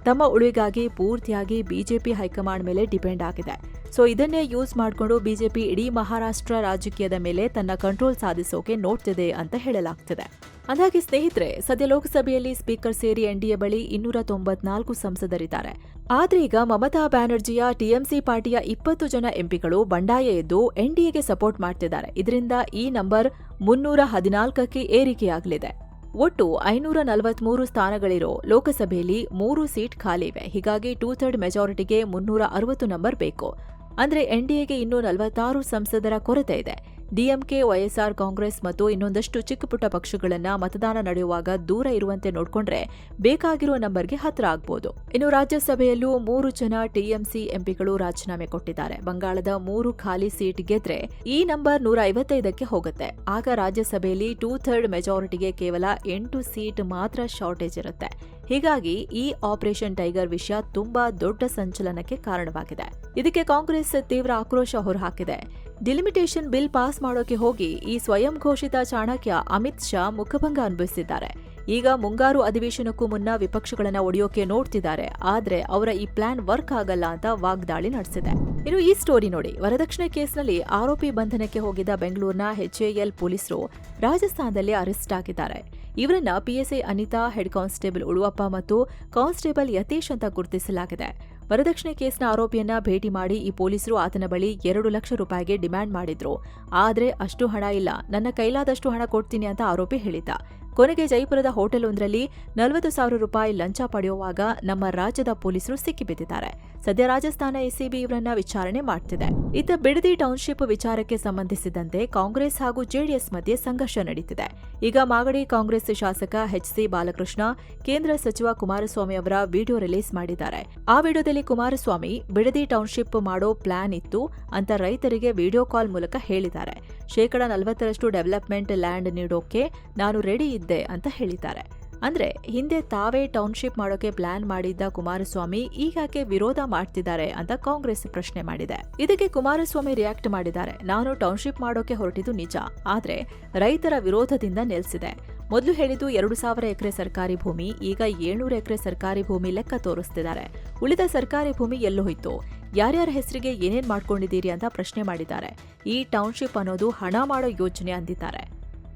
ತಮ್ಮ ಉಳಿಗಾಗಿ ಪೂರ್ತಿಯಾಗಿ ಬಿಜೆಪಿ ಹೈಕಮಾಂಡ್ ಮೇಲೆ ಡಿಪೆಂಡ್ ಆಗಿದೆ. ಸೊ ಇದನ್ನೇ ಯೂಸ್ ಮಾಡಿಕೊಂಡು ಬಿಜೆಪಿ ಇಡೀ ಮಹಾರಾಷ್ಟ್ರ ರಾಜಕೀಯದ ಮೇಲೆ ತನ್ನ ಕಂಟ್ರೋಲ್ ಸಾಧಿಸೋಕೆ ನೋಡ್ತಿದೆ ಅಂತ ಹೇಳಲಾಗ್ತಿದೆ. ಅಂದಾಗೆ ಸ್ನೇಹಿತರೆ, ಸದ್ಯ ಲೋಕಸಭೆಯಲ್ಲಿ ಸ್ಪೀಕರ್ ಸೇರಿ ಎನ್ಡಿಎ ಬಳಿ 294 ಸಂಸದರಿದ್ದಾರೆ. ಆದ್ರೆ ಈಗ ಮಮತಾ ಬ್ಯಾನರ್ಜಿಯ ಟಿಎಂಸಿ ಪಾರ್ಟಿಯ 20 ಜನ ಎಂಪಿಗಳು ಬಂಡಾಯ ಎದ್ದು ಎನ್ಡಿಎಗೆ ಸಪೋರ್ಟ್ ಮಾಡ್ತಿದ್ದಾರೆ. ಇದರಿಂದ ಈ ನಂಬರ್ 314ಕ್ಕೆ ಏರಿಕೆಯಾಗಲಿದೆ. ಒಟ್ಟು 543 ಸ್ಥಾನಗಳಿರೋ ಲೋಕಸಭೆಯಲ್ಲಿ 3 ಸೀಟ್ ಖಾಲಿ ಇವೆ. ಹೀಗಾಗಿ 2/3 ಮೆಜಾರಿಟಿಗೆ 360 ನಂಬರ್ ಬೇಕು. ಅಂದ್ರೆ ಎನ್ಡಿಎಗೆ ಇನ್ನೂ 46 ಸಂಸದರ ಕೊರತೆ ಇದೆ. ಡಿಎಂಕೆ, ವೈಎಸ್ಆರ್ ಕಾಂಗ್ರೆಸ್ ಮತ್ತು ಇನ್ನೊಂದಷ್ಟು ಚಿಕ್ಕಪುಟ್ಟ ಪಕ್ಷಗಳನ್ನ ಮತದಾನ ನಡೆಯುವಾಗ ದೂರ ಇರುವಂತೆ ನೋಡ್ಕೊಂಡ್ರೆ ಬೇಕಾಗಿರೋ ನಂಬರ್ಗೆ ಹತ್ರ ಆಗ್ಬೋದು. ಇನ್ನು ರಾಜ್ಯಸಭೆಯಲ್ಲೂ 3 ಜನ ಟಿಎಂಸಿ ಎಂಪಿಗಳು ರಾಜೀನಾಮೆ ಕೊಟ್ಟಿದ್ದಾರೆ. ಬಂಗಾಳದ 3 ಖಾಲಿ ಸೀಟ್ ಗೆದ್ರೆ ಈ ನಂಬರ್ 155ಕ್ಕೆ ಹೋಗುತ್ತೆ. ಆಗ ರಾಜ್ಯಸಭೆಯಲ್ಲಿ 2/3 ಮೆಜಾರಿಟಿಗೆ ಕೇವಲ 8 ಸೀಟ್ ಮಾತ್ರ ಶಾರ್ಟೇಜ್ ಇರುತ್ತೆ. ಹೀಗಾಗಿ ಈ ಆಪರೇಷನ್ ಟೈಗರ್ ವಿಷಯ ತುಂಬಾ ದೊಡ್ಡ ಸಂಚಲನಕ್ಕೆ ಕಾರಣವಾಗಿದೆ. ಇದಕ್ಕೆ ಕಾಂಗ್ರೆಸ್ ತೀವ್ರ ಆಕ್ರೋಶ ಹೊರಹಾಕಿದೆ. ಡಿಲಿಮಿಟೇಷನ್ ಬಿಲ್ ಪಾಸ್ ಮಾಡೋಕೆ ಹೋಗಿ ಈ ಸ್ವಯಂ ಘೋಷಿತ ಚಾಣಕ್ಯ ಅಮಿತ್ ಶಾ ಮುಖಭಂಗ ಅನುಭವಿಸಿದ್ದಾರೆ. ಈಗ ಮುಂಗಾರು ಅಧಿವೇಶನಕ್ಕೂ ಮುನ್ನ ವಿಪಕ್ಷಗಳನ್ನ ಒಡೆಯೋಕೆ ನೋಡ್ತಿದ್ದಾರೆ. ಆದ್ರೆ ಅವರ ಈ ಪ್ಲಾನ್ ವರ್ಕ್ ಆಗಲ್ಲ ಅಂತ ವಾಗ್ದಾಳಿ ನಡೆಸಿದೆ. ಇನ್ನು ಈ ಸ್ಟೋರಿ ನೋಡಿ. ವರದಕ್ಷಿಣೆ ಕೇಸ್ನಲ್ಲಿ ಆರೋಪಿ ಬಂಧನಕ್ಕೆ ಹೋಗಿದ್ದ ಬೆಂಗಳೂರಿನ ಎಚ್ಎಎಲ್ ಪೊಲೀಸರು ರಾಜಸ್ಥಾನದಲ್ಲಿ ಅರೆಸ್ಟ್ ಆಗಿದ್ದಾರೆ. ಇವರನ್ನ ಪಿಎಸ್ಐ ಅನಿತಾ, ಹೆಡ್ ಕಾನ್ಸ್ಟೇಬಲ್ ಉಳುವಪ್ಪ ಮತ್ತು ಕಾನ್ಸ್ಟೇಬಲ್ ಯತೀಶ್ ಅಂತ ಗುರುತಿಸಲಾಗಿದೆ. ವರದಕ್ಷಿಣೆ ಕೇಸ್ನ ಆರೋಪಿಯನ್ನ ಭೇಟಿ ಮಾಡಿ ಈ ಪೊಲೀಸರು ಆತನ ಬಳಿ 2 ಲಕ್ಷ ರೂಪಾಯಿಗೆ ಡಿಮ್ಯಾಂಡ್ ಮಾಡಿದ್ರು. ಆದ್ರೆ ಅಷ್ಟು ಹಣ ಇಲ್ಲ, ನನ್ನ ಕೈಲಾದಷ್ಟು ಹಣ ಕೊಡ್ತೀನಿ ಅಂತ ಆರೋಪಿ ಹೇಳಿದ್ದ. ಕೊನೆಗೆ ಜೈಪುರದ ಹೋಟೆಲ್ ಒಂದರಲ್ಲಿ 40,000 ರೂಪಾಯಿ ಲಂಚ ಪಡೆಯುವಾಗ ನಮ್ಮ ರಾಜ್ಯದ ಪೊಲೀಸರು ಸಿಕ್ಕಿಬಿದ್ದಿದ್ದಾರೆ. ಸದ್ಯ ರಾಜಸ್ಥಾನ ಎಸಿಬಿ ಇವರನ್ನ ವಿಚಾರಣೆ ಮಾಡ್ತಿದೆ. ಇತ್ತ ಬಿಡದಿ ಟೌನ್ಶಿಪ್ ವಿಚಾರಕ್ಕೆ ಸಂಬಂಧಿಸಿದಂತೆ ಕಾಂಗ್ರೆಸ್ ಹಾಗೂ ಜೆಡಿಎಸ್ ಮಧ್ಯೆ ಸಂಘರ್ಷ ನಡೀತಿದೆ. ಈಗ ಮಾಗಡಿ ಕಾಂಗ್ರೆಸ್ ಶಾಸಕ ಎಚ್.ಸಿ. ಬಾಲಕೃಷ್ಣ ಕೇಂದ್ರ ಸಚಿವ ಕುಮಾರಸ್ವಾಮಿ ಅವರ ವಿಡಿಯೋ ರಿಲೀಸ್ ಮಾಡಿದ್ದಾರೆ. ಆ ವಿಡಿಯೋದಲ್ಲಿ ಕುಮಾರಸ್ವಾಮಿ ಬಿಡದಿ ಟೌನ್ಶಿಪ್ ಮಾಡೋ ಪ್ಲಾನ್ ಇತ್ತು ಅಂತ ರೈತರಿಗೆ ವಿಡಿಯೋ ಕಾಲ್ ಮೂಲಕ ಹೇಳಿದ್ದಾರೆ. 40% ಡೆವಲಪ್ಮೆಂಟ್ ಲ್ಯಾಂಡ್ ನೀಡೋಕೆ ನಾನು ರೆಡಿ ಇದ್ದೆ ಅಂತ ಹೇಳಿದ್ದಾರೆ. ಅಂದ್ರೆ ಹಿಂದೆ ತಾವೇ ಟೌನ್ಶಿಪ್ ಮಾಡೋಕೆ ಪ್ಲಾನ್ ಮಾಡಿದ್ದ ಕುಮಾರಸ್ವಾಮಿ ಈಗಾಕೆ ವಿರೋಧ ಮಾಡ್ತಿದ್ದಾರೆ ಅಂತ ಕಾಂಗ್ರೆಸ್ ಪ್ರಶ್ನೆ ಮಾಡಿದೆ. ಇದಕ್ಕೆ ಕುಮಾರಸ್ವಾಮಿ ರಿಯಾಕ್ಟ್ ಮಾಡಿದ್ದಾರೆ. ನಾನು ಟೌನ್ಶಿಪ್ ಮಾಡೋಕೆ ಹೊರಟಿದ್ದು ನಿಜ, ಆದ್ರೆ ರೈತರ ವಿರೋಧದಿಂದ ನಿಲ್ಸಿದೆ. ಮೊದಲು ಹೇಳಿದ್ದು 2,000 ಎಕರೆ ಸರ್ಕಾರಿ ಭೂಮಿ, ಈಗ 700 ಎಕರೆ ಸರ್ಕಾರಿ ಭೂಮಿ ಲೆಕ್ಕ ತೋರಿಸ್ತಿದ್ದಾರೆ. ಉಳಿದ ಸರ್ಕಾರಿ ಭೂಮಿ ಎಲ್ಲೋಯ್ತು, ಯಾರ್ಯಾರ ಹೆಸರಿಗೆ ಏನೇನ್ ಮಾಡ್ಕೊಂಡಿದ್ದೀರಿ ಅಂತ ಪ್ರಶ್ನೆ ಮಾಡಿದ್ದಾರೆ. ಈ ಟೌನ್ಶಿಪ್ ಅನ್ನೋದು ಹಣ ಮಾಡೋ ಯೋಜನೆ ಅಂದಿದ್ದಾರೆ.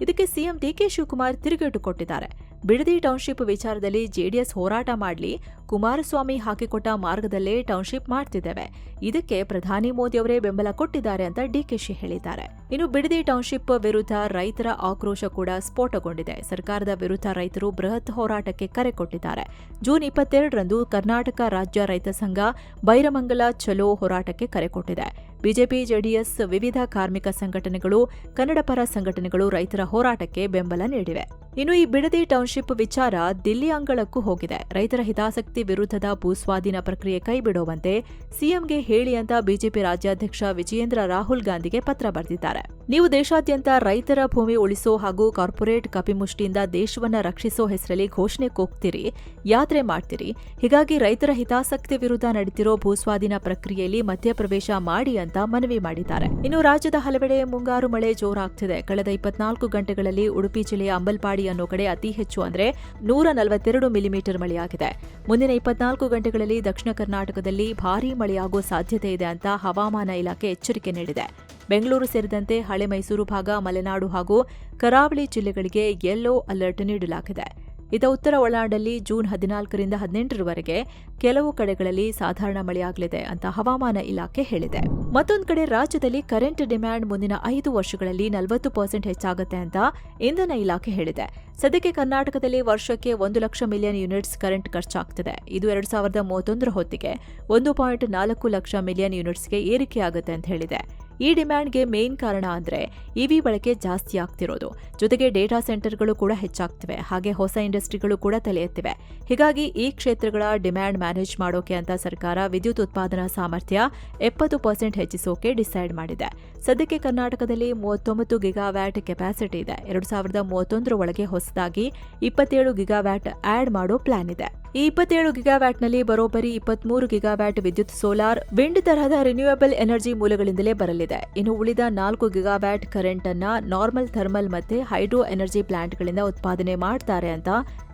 ಇದಕ್ಕೆ ಸಿಎಂ ಡಿಕೆ ಶಿವಕುಮಾರ್ ತಿರುಗೇಟು ಕೊಟ್ಟಿದ್ದಾರೆ. ಬಿಡದಿ ಟೌನ್ಶಿಪ್ ವಿಚಾರದಲ್ಲಿ ಜೆಡಿಎಸ್ ಹೋರಾಟ ಮಾಡಲಿ, ಕುಮಾರಸ್ವಾಮಿ ಹಾಕಿಕೊಟ್ಟ ಮಾರ್ಗದಲ್ಲೇ ಟೌನ್ಶಿಪ್ ಮಾಡ್ತಿದ್ದೇವೆ, ಇದಕ್ಕೆ ಪ್ರಧಾನಿ ಮೋದಿ ಅವರೇ ಬೆಂಬಲ ಕೊಟ್ಟಿದ್ದಾರೆ ಅಂತ ಡಿಕೆಶಿ ಹೇಳಿದ್ದಾರೆ. ಇನ್ನು ಬಿಡದಿ ಟೌನ್ಶಿಪ್ ವಿರುದ್ಧ ರೈತರ ಆಕ್ರೋಶ ಕೂಡ ಸ್ಫೋಟಗೊಂಡಿದೆ. ಸರ್ಕಾರದ ವಿರುದ್ಧ ರೈತರು ಬೃಹತ್ ಹೋರಾಟಕ್ಕೆ ಕರೆ ಕೊಟ್ಟಿದ್ದಾರೆ. ಜೂನ್ 22ರಂದು ಕರ್ನಾಟಕ ರಾಜ್ಯ ರೈತ ಸಂಘ ಬೈರಮಂಗಲ ಚಲೋ ಹೋರಾಟಕ್ಕೆ ಕರೆ ಕೊಟ್ಟಿದೆ. ಬಿಜೆಪಿ, ಜೆಡಿಎಸ್, ವಿವಿಧ ಕಾರ್ಮಿಕ ಸಂಘಟನೆಗಳು, ಕನ್ನಡ ಪರ ಸಂಘಟನೆಗಳು ರೈತರ ಹೋರಾಟಕ್ಕೆ ಬೆಂಬಲ ನೀಡಿವೆ. ಇನ್ನು ಈ ಬಿಡದಿ ಟೌನ್ಶಿಪ್ ವಿಚಾರ ದಿಲ್ಲಿ ಅಂಗಳಕ್ಕೂ ಹೋಗಿದೆ. ರೈತರ ಹಿತಾಸಕ್ತಿ ವಿರುದ್ಧದ ಭೂಸ್ವಾಧೀನ ಪ್ರಕ್ರಿಯೆ ಕೈಬಿಡುವಂತೆ ಸಿಎಂಗೆ ಹೇಳಿ ಅಂತ ಬಿಜೆಪಿ ರಾಜ್ಯಾಧ್ಯಕ್ಷ ವಿಜಯೇಂದ್ರ ರಾಹುಲ್ ಗಾಂಧಿಗೆ ಪತ್ರ ಬರೆದಿದ್ದಾರೆ. ನೀವು ದೇಶಾದ್ಯಂತ ರೈತರ ಭೂಮಿ ಉಳಿಸೋ ಹಾಗೂ ಕಾರ್ಪೊರೇಟ್ ಕಪಿಮುಷ್ಟಿಯಿಂದ ದೇಶವನ್ನ ರಕ್ಷಿಸೋ ಹೆಸರಲ್ಲಿ ಘೋಷಣೆ ಕೂಗ್ತೀರಿ, ಯಾತ್ರೆ ಮಾಡ್ತೀರಿ. ಹೀಗಾಗಿ ರೈತರ ಹಿತಾಸಕ್ತಿ ವಿರುದ್ಧ ನಡೆದಿರೋ ಭೂಸ್ವಾಧೀನ ಪ್ರಕ್ರಿಯೆಯಲ್ಲಿ ಮಧ್ಯಪ್ರವೇಶ ಮಾಡಿ ಅಂತ ಮನವಿ ಮಾಡಿದ್ದಾರೆ. ಇನ್ನು ರಾಜ್ಯದ ಹಲವೆಡೆ ಮುಂಗಾರು ಮಳೆ ಜೋರಾಗ್ತಿದೆ. ಕಳೆದ 24 ಗಂಟೆಗಳಲ್ಲಿ ಉಡುಪಿ ಜಿಲ್ಲೆಯ ಅಂಬಲ್ಪಾಡಿ ಅನ್ನೋ ಕಡೆ ಅತಿ ಹೆಚ್ಚು ಅಂದ್ರೆ 142 ಮಿಲಿಮೀಟರ್ ಮಳೆಯಾಗಿದೆ. ಮುಂದಿನ 24 ಗಂಟೆಗಳಲ್ಲಿ ದಕ್ಷಿಣ ಕರ್ನಾಟಕದಲ್ಲಿ ಭಾರೀ ಮಳೆಯಾಗುವ ಸಾಧ್ಯತೆ ಇದೆ ಅಂತ ಹವಾಮಾನ ಇಲಾಖೆ ಎಚ್ಚರಿಕೆ ನೀಡಿದೆ. ಬೆಂಗಳೂರು ಸೇರಿದಂತೆ ಹಳೆ ಮೈಸೂರು ಭಾಗ, ಮಲೆನಾಡು ಹಾಗೂ ಕರಾವಳಿ ಜಿಲ್ಲೆಗಳಿಗೆ ಯೆಲ್ಲೋ ಅಲರ್ಟ್ ನೀಡಲಾಗಿದೆ. ಇತ್ತ ಉತ್ತರ ಒಳನಾಡಲ್ಲಿ ಜೂನ್ 14ರಿಂದ 18ರವರೆಗೆ ಕೆಲವು ಕಡೆಗಳಲ್ಲಿ ಸಾಧಾರಣ ಮಳೆಯಾಗಲಿದೆ ಅಂತ ಹವಾಮಾನ ಇಲಾಖೆ ಹೇಳಿದೆ. ಮತ್ತೊಂದು ಕಡೆ ರಾಜ್ಯದಲ್ಲಿ ಕರೆಂಟ್ ಡಿಮ್ಯಾಂಡ್ ಮುಂದಿನ 5 ವರ್ಷಗಳಲ್ಲಿ 40% ಹೆಚ್ಚಾಗುತ್ತೆ ಅಂತ ಇಂಧನ ಇಲಾಖೆ ಹೇಳಿದೆ. ಸದ್ಯಕ್ಕೆ ಕರ್ನಾಟಕದಲ್ಲಿ ವರ್ಷಕ್ಕೆ 1 ಲಕ್ಷ ಮಿಲಿಯನ್ ಯೂನಿಟ್ಸ್ ಕರೆಂಟ್ ಖರ್ಚಾಗ್ತಿದೆ. ಇದು 2031ರ ಹೊತ್ತಿಗೆ 1.4 ಲಕ್ಷ ಮಿಲಿಯನ್ ಯೂನಿಟ್ಸ್ಗೆ ಏರಿಕೆಯಾಗುತ್ತೆ ಅಂತ ಹೇಳಿದೆ. ಈ ಡಿಮ್ಯಾಂಡ್ಗೆ ಮೇನ್ ಕಾರಣ ಅಂದ್ರೆ ಇವಿ ಬಳಕೆ ಜಾಸ್ತಿ ಆಗ್ತಿರೋದು, ಜೊತೆಗೆ ಡೇಟಾ ಸೆಂಟರ್ಗಳು ಕೂಡ ಹೆಚ್ಚಾಗ್ತಿವೆ, ಹಾಗೆ ಹೊಸ ಇಂಡಸ್ಟ್ರಿಗಳು ಕೂಡ ತಲೆ ಎತ್ತಿವೆ. ಹೀಗಾಗಿ ಈ ಕ್ಷೇತ್ರಗಳ ಡಿಮ್ಯಾಂಡ್ ಮ್ಯಾನೇಜ್ ಮಾಡೋಕೆ ಅಂತ ಸರ್ಕಾರ ವಿದ್ಯುತ್ ಉತ್ಪಾದನಾ ಸಾಮರ್ಥ್ಯ 70% ಹೆಚ್ಚಿಸೋಕೆ ಡಿಸೈಡ್ ಮಾಡಿದೆ. ಸದ್ಯಕ್ಕೆ ಕರ್ನಾಟಕದಲ್ಲಿ 39 ಗಿಗಾವ್ಯಾಟ್ ಕೆಪಾಸಿಟಿ ಇದೆ. 2031ರ ಒಳಗೆ ಹೊಸದಾಗಿ 27 ಗಿಗಾವ್ಯಾಟ್ ಆಡ್ ಮಾಡೋ ಪ್ಲಾನ್ ಇದೆ. ಈ 27 ಗಿಗಾವ್ಯಾಟ್ನಲ್ಲಿ ಬರೋಬ್ಬರಿ 23 ಗಿಗಾವ್ಯಾಟ್ ವಿದ್ಯುತ್ ಸೋಲಾರ್, ವಿಂಡ್ ತರಹದ ರಿನ್ಯೂಯಬಲ್ ಎನರ್ಜಿ ಮೂಲಗಳಿಂದಲೇ ಬರಲಿದೆ. ಇನ್ನು ಉಳಿದ 4 ಗಿಗಾವ್ಯಾಟ್ ಕರೆಂಟ್ ಅನ್ನ ನಾರ್ಮಲ್ ಥರ್ಮಲ್ ಮತ್ತೆ ಹೈಡ್ರೋ ಎನರ್ಜಿ ಪ್ಲಾಂಟ್ಗಳಿಂದ ಉತ್ಪಾದನೆ ಮಾಡ್ತಾರೆ ಅಂತ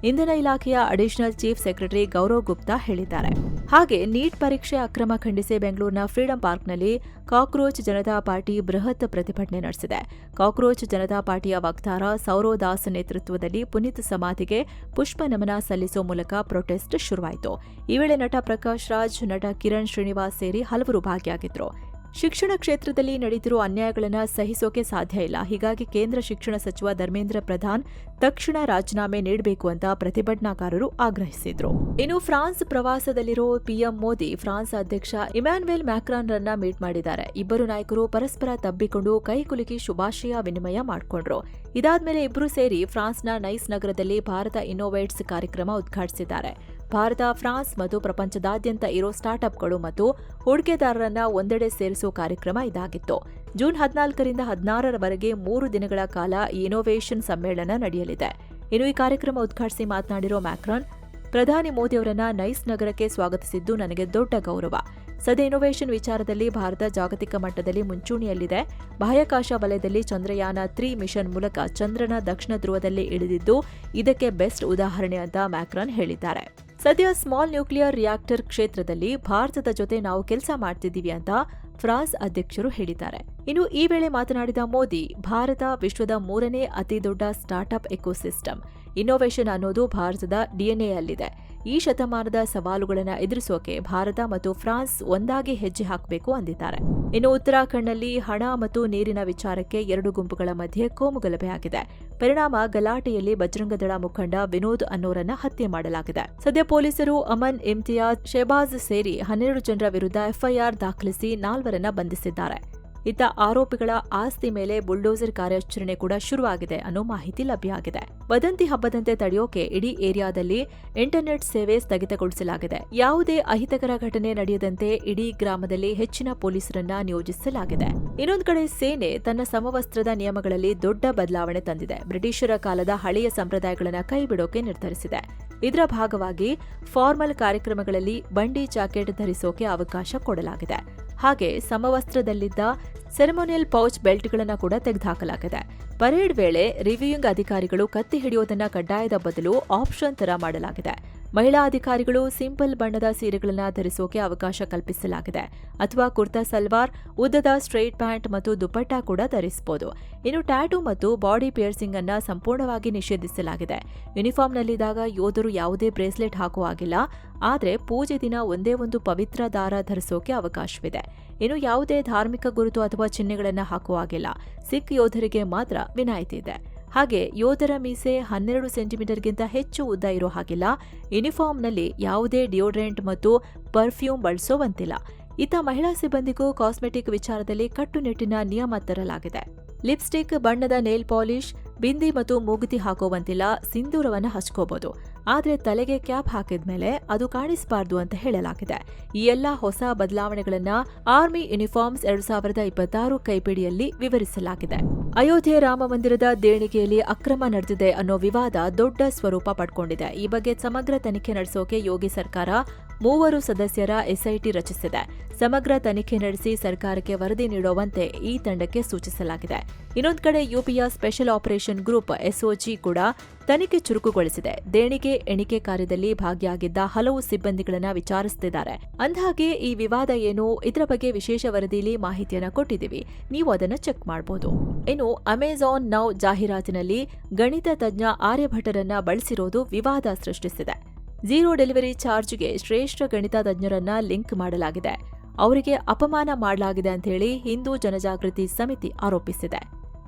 ಇಂಧನ ಇಲಾಖೆಯ additional chief secretary Gaurav Gupta ಹೇಳಿದ್ದಾರೆ. ಹಾಗೆ ನೀಟ್ ಪರೀಕ್ಷೆ ಅಕ್ರಮ ಖಂಡಿಸಿ ಬೆಂಗಳೂರಿನ ಫ್ರೀಡಂ ಪಾರ್ಕ್ನಲ್ಲಿ ಕಾಕ್ರೋಚ್ ಜನತಾ ಪಾರ್ಟಿ ಬೃಹತ್ ಪ್ರತಿಭಟನೆ ನಡೆಸಿದೆ. ಕಾಕ್ರೋಚ್ ಜನತಾ ಪಾರ್ಟಿಯ ವಕ್ತಾರ ಸೌರವ್ ದಾಸ್ ನೇತೃತ್ವದಲ್ಲಿ ಪುನೀತ್ ಸಮಾಧಿಗೆ ಪುಷ್ಪ ನಮನ ಸಲ್ಲಿಸೋ ಮೂಲಕ ಪ್ರೊಟೆಸ್ಟ್ ಶುರುವಾಯಿತು. ಈ ವೇಳೆ ನಟ ಪ್ರಕಾಶ್ ರಾಜ್, ನಟ ಕಿರಣ್ ಶ್ರೀನಿವಾಸ್ ಸೇರಿ ಹಲವರು ಭಾಗಿಯಾಗಿದ್ರು. ಶಿಕ್ಷಣ ಕ್ಷೇತ್ರದಲ್ಲಿ ನಡೆದಿರುವ ಅನ್ಯಾಯಗಳನ್ನು ಸಹಿಸೋಕೆ ಸಾಧ್ಯ ಇಲ್ಲ. ಹೀಗಾಗಿ ಕೇಂದ್ರ ಶಿಕ್ಷಣ ಸಚಿವ ಧರ್ಮೇಂದ್ರ ಪ್ರಧಾನ್ ತಕ್ಷಣ ರಾಜೀನಾಮೆ ನೀಡಬೇಕು ಅಂತ ಪ್ರತಿಭಟನಾಕಾರರು ಆಗ್ರಹಿಸಿದ್ರು. ಇನ್ನು ಫ್ರಾನ್ಸ್ ಪ್ರವಾಸದಲ್ಲಿರೋ ಪಿಎಂ ಮೋದಿ ಫ್ರಾನ್ಸ್ ಅಧ್ಯಕ್ಷ ಇಮ್ಯಾನ್ಯುಯಲ್ ಮ್ಯಾಕ್ರಾನ್ ರನ್ನ ಮೀಟ್ ಮಾಡಿದ್ದಾರೆ. ಇಬ್ಬರು ನಾಯಕರು ಪರಸ್ಪರ ತಬ್ಬಿಕೊಂಡು ಕೈಕುಲುಕಿ ಶುಭಾಶಯ ವಿನಿಮಯ ಮಾಡಿಕೊಂಡ್ರು. ಇದಾದ್ಮೇಲೆ ಇಬ್ರು ಸೇರಿ ಫ್ರಾನ್ಸ್ನ ನೈಸ್ ನಗರದಲ್ಲಿ ಭಾರತ ಇನ್ನೋವೇಟ್ಸ್ ಕಾರ್ಯಕ್ರಮ ಉದ್ಘಾಟಿಸಿದ್ದಾರೆ. ಭಾರತ, ಫ್ರಾನ್ಸ್ ಮತ್ತು ಪ್ರಪಂಚದಾದ್ಯಂತ ಇರೋ ಸ್ಟಾರ್ಟ್ಅಪ್ಗಳು ಮತ್ತು ಹೂಡಿಕೆದಾರರನ್ನ ಒಂದೆಡೆ ಸೇರಿಸುವ ಕಾರ್ಯಕ್ರಮ ಇದಾಗಿತ್ತು. ಜೂನ್ 14ರಿಂದ 16ರವರೆಗೆ 3 ದಿನಗಳ ಕಾಲ ಈ ಇನ್ನೋವೇಷನ್ ಸಮ್ಮೇಳನ ನಡೆಯಲಿದೆ. ಇನ್ನು ಈ ಕಾರ್ಯಕ್ರಮ ಉದ್ಘಾಟಿಸಿ ಮಾತನಾಡಿರೋ ಮ್ಯಾಕ್ರಾನ್, ಪ್ರಧಾನಿ ಮೋದಿ ಅವರನ್ನ ನೈಸ್ ನಗರಕ್ಕೆ ಸ್ವಾಗತಿಸಿದ್ದು ನನಗೆ ದೊಡ್ಡ ಗೌರವ. ಸದ್ಯ ಇನ್ನೋವೇಷನ್ ವಿಚಾರದಲ್ಲಿ ಭಾರತ ಜಾಗತಿಕ ಮಟ್ಟದಲ್ಲಿ ಮುಂಚೂಣಿಯಲ್ಲಿದೆ. ಬಾಹ್ಯಾಕಾಶ ವಲಯದಲ್ಲಿ ಚಂದ್ರಯಾನ 3 ಮಿಷನ್ ಮೂಲಕ ಚಂದ್ರನ ದಕ್ಷಿಣ ಧ್ರುವದಲ್ಲಿ ಇಳಿದಿದ್ದು ಇದಕ್ಕೆ ಬೆಸ್ಟ್ ಉದಾಹರಣೆ ಅಂತ ಮ್ಯಾಕ್ರಾನ್ ಹೇಳಿದ್ದಾರೆ. ಸದ್ಯ ಸ್ಮಾಲ್ ನ್ಯೂಕ್ಲಿಯರ್ ರಿಯಾಕ್ಟರ್ ಕ್ಷೇತ್ರದಲ್ಲಿ ಭಾರತದ ಜೊತೆ ನಾವು ಕೆಲಸ ಮಾಡ್ತಿದ್ದೀವಿ ಅಂತ ಫ್ರಾನ್ಸ್ ಅಧ್ಯಕ್ಷರು ಹೇಳಿದ್ದಾರೆ. ಇನ್ನು ಈ ವೇಳೆ ಮಾತನಾಡಿದ ಮೋದಿ, ಭಾರತ ವಿಶ್ವದ 3ನೇ ಅತಿ ದೊಡ್ಡ ಸ್ಟಾರ್ಟ್ಅಪ್ ಎಕೋಸಿಸ್ಟಮ್. ಇನ್ನೋವೇಷನ್ ಅನ್ನೋದು ಭಾರತದ ಡಿಎನ್ಎಯಲ್ಲಿದೆ. ಈ ಶತಮಾನದ ಸವಾಲುಗಳನ್ನು ಎದುರಿಸೋಕೆ ಭಾರತ ಮತ್ತು ಫ್ರಾನ್ಸ್ ಒಂದಾಗಿ ಹೆಜ್ಜೆ ಹಾಕಬೇಕು ಅಂದಿದ್ದಾರೆ. ಇನ್ನು ಉತ್ತರಾಖಂಡ್ನಲ್ಲಿ ಹಣ ಮತ್ತು ನೀರಿನ ವಿಚಾರಕ್ಕೆ ಎರಡು ಗುಂಪುಗಳ ಮಧ್ಯೆ ಕೋಮುಗಲಭೆಯಾಗಿದೆ. ಪರಿಣಾಮ ಗಲಾಟೆಯಲ್ಲಿ ಬಜರಂಗದಳ ಮುಖಂಡ ವಿನೋದ್ ಅನ್ನೋರನ್ನ ಹತ್ಯೆ ಮಾಡಲಾಗಿದೆ. ಸದ್ಯ ಪೊಲೀಸರು ಅಮನ್, ಇಮ್ತಿಯಾಜ್, ಶೆಹಬಾಜ್ ಸೇರಿ 12 ಜನರ ವಿರುದ್ಧ ಎಫ್ಐಆರ್ ದಾಖಲಿಸಿ 4ರನ್ನ ಬಂಧಿಸಿದ್ದಾರೆ. ಇತ್ತ ಆರೋಪಿಗಳ ಆಸ್ತಿ ಮೇಲೆ ಬುಲ್ಡೋಸರ್ ಕಾರ್ಯಾಚರಣೆ ಕೂಡ ಶುರುವಾಗಿದೆ ಅನ್ನೋ ಮಾಹಿತಿ ಲಭ್ಯವಾಗಿದೆ. ವದಂತಿ ಹಬ್ಬದಂತೆ ತಡೆಯೋಕೆ ಇಡೀ ಏರಿಯಾದಲ್ಲಿ ಇಂಟರ್ನೆಟ್ ಸೇವೆ ಸ್ಥಗಿತಗೊಳಿಸಲಾಗಿದೆ. ಯಾವುದೇ ಅಹಿತಕರ ಘಟನೆ ನಡೆಯದಂತೆ ಇಡೀ ಗ್ರಾಮದಲ್ಲಿ ಹೆಚ್ಚಿನ ಪೊಲೀಸರನ್ನ ನಿಯೋಜಿಸಲಾಗಿದೆ. ಇನ್ನೊಂದು ಕಡೆ ಸೇನೆ ತನ್ನ ಸಮವಸ್ತ್ರದ ನಿಯಮಗಳಲ್ಲಿ ದೊಡ್ಡ ಬದಲಾವಣೆ ತಂದಿದೆ. ಬ್ರಿಟಿಷರ ಕಾಲದ ಹಳೆಯ ಸಂಪ್ರದಾಯಗಳನ್ನು ಕೈಬಿಡೋಕೆ ನಿರ್ಧರಿಸಿದೆ. ಇದರ ಭಾಗವಾಗಿ ಫಾರ್ಮಲ್ ಕಾರ್ಯಕ್ರಮಗಳಲ್ಲಿ ಬಂಡಿ ಜಾಕೆಟ್ ಧರಿಸೋಕೆ ಅವಕಾಶ ಕೊಡಲಾಗಿದೆ. ಹಾಗೆ ಸಮವಸ್ತ್ರದಲ್ಲಿದ್ದ ಸೆರೆಮೋನಿಯಲ್ ಪೌಚ್ ಬೆಲ್ಟ್ಗಳನ್ನು ಕೂಡ ತೆಗೆದುಹಾಕಲಾಗಿದೆ. ಪರೇಡ್ ವೇಳೆ ರಿವ್ಯೂಯಿಂಗ್ ಅಧಿಕಾರಿಗಳು ಕತ್ತಿ ಹಿಡಿಯೋದನ್ನ ಕಡ್ಡಾಯದ ಬದಲು ಆಪ್ಷನ್ ತರ ಮಾಡಲಾಗಿದೆ. ಮಹಿಳಾ ಅಧಿಕಾರಿಗಳು ಸಿಂಪಲ್ ಬಣ್ಣದ ಸೀರೆಗಳನ್ನು ಧರಿಸೋಕೆ ಅವಕಾಶ ಕಲ್ಪಿಸಲಾಗಿದೆ. ಅಥವಾ ಕುರ್ತಾ ಸಲ್ವಾರ್, ಉದ್ದದ ಸ್ಟ್ರೈಟ್ ಪ್ಯಾಂಟ್ ಮತ್ತು ದುಪಟ್ಟಾ ಕೂಡ ಧರಿಸಬಹುದು. ಇನ್ನು ಟ್ಯಾಟೂ ಮತ್ತು ಬಾಡಿ ಪಿಯರ್ಸಿಂಗ್ ಅನ್ನ ಸಂಪೂರ್ಣವಾಗಿ ನಿಷೇಧಿಸಲಾಗಿದೆ. ಯೂನಿಫಾರ್ಮ್ನಲ್ಲಿದ್ದಾಗ ಯೋಧರು ಯಾವುದೇ ಬ್ರೇಸ್ಲೆಟ್ ಹಾಕುವ ಹಾಗಿಲ್ಲ. ಆದರೆ ಪೂಜೆ ದಿನ ಒಂದೇ ಒಂದು ಪವಿತ್ರ ದಾರ ಧರಿಸೋಕೆ ಅವಕಾಶವಿದೆ. ಇನ್ನು ಯಾವುದೇ ಧಾರ್ಮಿಕ ಗುರುತು ಅಥವಾ ಚಿಹ್ನೆಗಳನ್ನು ಹಾಕುವ ಹಾಗಿಲ್ಲ. ಸಿಖ್ ಯೋಧರಿಗೆ ಮಾತ್ರ ವಿನಾಯಿತಿ ಇದೆ. ಹಾಗೆ ಯೋಧರ ಮೀಸೆ 12 ಸೆಂಟಿಮೀಟರ್ಗಿಂತ ಹೆಚ್ಚು ಉದ್ದ ಇರೋ ಹಾಗಿಲ್ಲ. ಯೂನಿಫಾರ್ಮ್ನಲ್ಲಿ ಯಾವುದೇ ಡಿಯೋಡ್ರೆಂಟ್ ಮತ್ತು ಪರ್ಫ್ಯೂಮ್ ಬಳಸೋವಂತಿಲ್ಲ. ಇತ್ತ ಮಹಿಳಾ ಸಿಬ್ಬಂದಿಗೂ ಕಾಸ್ಮೆಟಿಕ್ ವಿಚಾರದಲ್ಲಿ ಕಟ್ಟುನಿಟ್ಟಿನ ನಿಯಮ ತರಲಾಗಿದೆ. ಲಿಪ್ಸ್ಟಿಕ್, ಬಣ್ಣದ ನೇಲ್ ಪಾಲಿಶ್, ಬಿಂದಿ ಮತ್ತು ಮೂಗುತಿ ಹಾಕೋವಂತಿಲ್ಲ. ಸಿಂಧೂರವನ್ನು ಹಚ್ಕೋಬಹುದು. ಆದರೆ ತಲೆಗೆ ಕ್ಯಾಪ್ ಹಾಕಿದ್ಮೇಲೆ ಅದು ಕಾಣಿಸಬಾರದು ಅಂತ ಹೇಳಲಾಗಿದೆ. ಈ ಎಲ್ಲಾ ಹೊಸ ಬದಲಾವಣೆಗಳನ್ನ ಆರ್ಮಿ ಯೂನಿಫಾರ್ಮ್ಸ್ 2026 ಕೈಪಿಡಿಯಲ್ಲಿ ವಿವರಿಸಲಾಗಿದೆ. ಅಯೋಧ್ಯೆ ರಾಮ ಮಂದಿರದ ದೇಣಿಗೆಯಲ್ಲಿ ಅಕ್ರಮ ನಡೆದಿದೆ ಅನ್ನೋ ವಿವಾದ ದೊಡ್ಡ ಸ್ವರೂಪ ಪಡ್ಕೊಂಡಿದೆ. ಈ ಬಗ್ಗೆ ಸಮಗ್ರ ತನಿಖೆ ನಡೆಸೋಕೆ ಯೋಗಿ ಸರ್ಕಾರ 3 ಸದಸ್ಯರ ಎಸ್ಐಟಿ ರಚಿಸಿದೆ. ಸಮಗ್ರ ತನಿಖೆ ನಡೆಸಿ ಸರ್ಕಾರಕ್ಕೆ ವರದಿ ನೀಡುವಂತೆ ಈ ತಂಡಕ್ಕೆ ಸೂಚಿಸಲಾಗಿದೆ. ಇನ್ನೊಂದು ಕಡೆ ಯುಪಿಯ ಸ್ಪೆಷಲ್ ಆಪರೇಷನ್ ಗ್ರೂಪ್ ಎಸ್ಒಜಿ ಕೂಡ ತನಿಖೆ ಚುರುಕುಗೊಳಿಸಿದೆ. ದೇಣಿಗೆ ಎಣಿಕೆ ಕಾರ್ಯದಲ್ಲಿ ಭಾಗಿಯಾಗಿದ್ದ ಹಲವು ಸಿಬ್ಬಂದಿಗಳನ್ನ ವಿಚಾರಿಸುತ್ತಿದ್ದಾರೆ. ಅಂದಹಾಗೆ ಈ ವಿವಾದ ಏನು, ಇದರ ಬಗ್ಗೆ ವಿಶೇಷ ವರದಿಯಲ್ಲಿ ಮಾಹಿತಿಯನ್ನ ಕೊಟ್ಟಿದ್ದೀವಿ. ನೀವು ಅದನ್ನ ಚೆಕ್ ಮಾಡಬಹುದು. ಇನ್ನು ಅಮೆಜಾನ್ ನೌ ಜಾಹೀರಾತಿನಲ್ಲಿ ಗಣಿತ ತಜ್ಞ ಆರ್ಯಭಟರನ್ನ ಬಳಸಿರೋದು ವಿವಾದ ಸೃಷ್ಟಿಸಿದೆ. 0 ಡೆಲಿವರಿ ಚಾರ್ಜ್ಗೆ ಶ್ರೇಷ್ಠ ಗಣಿತ ತಜ್ಞರನ್ನ ಲಿಂಕ್ ಮಾಡಲಾಗಿದೆ. ಅವರಿಗೆ ಅಪಮಾನ ಮಾಡಲಾಗಿದೆ ಅಂತ ಹೇಳಿ ಹಿಂದೂ ಜನಜಾಗೃತಿ ಸಮಿತಿ ಆರೋಪಿಸಿದೆ.